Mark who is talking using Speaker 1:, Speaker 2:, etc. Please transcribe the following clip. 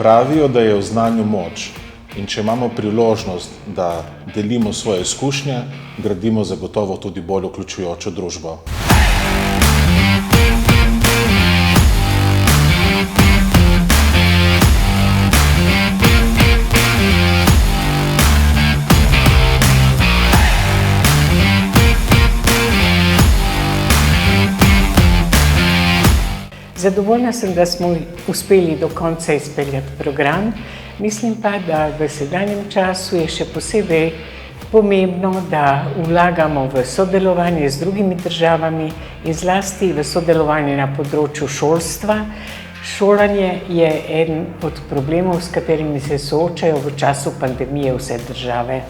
Speaker 1: Pravijo, da je v znanju moč in če imamo priložnost, da delimo svoje izkušnje, gradimo zagotovo tudi bolj vključujočo družbo.
Speaker 2: Zadovoljna sem, da smo uspeli do konca izpeljati program. Mislim pa, da v sedanjem času je še posebej pomembno, da vlagamo v sodelovanje z drugimi državami in zlasti v sodelovanje na področju šolstva. Šolanje je eden od problemov, s katerimi se soočajo v času pandemije vse države.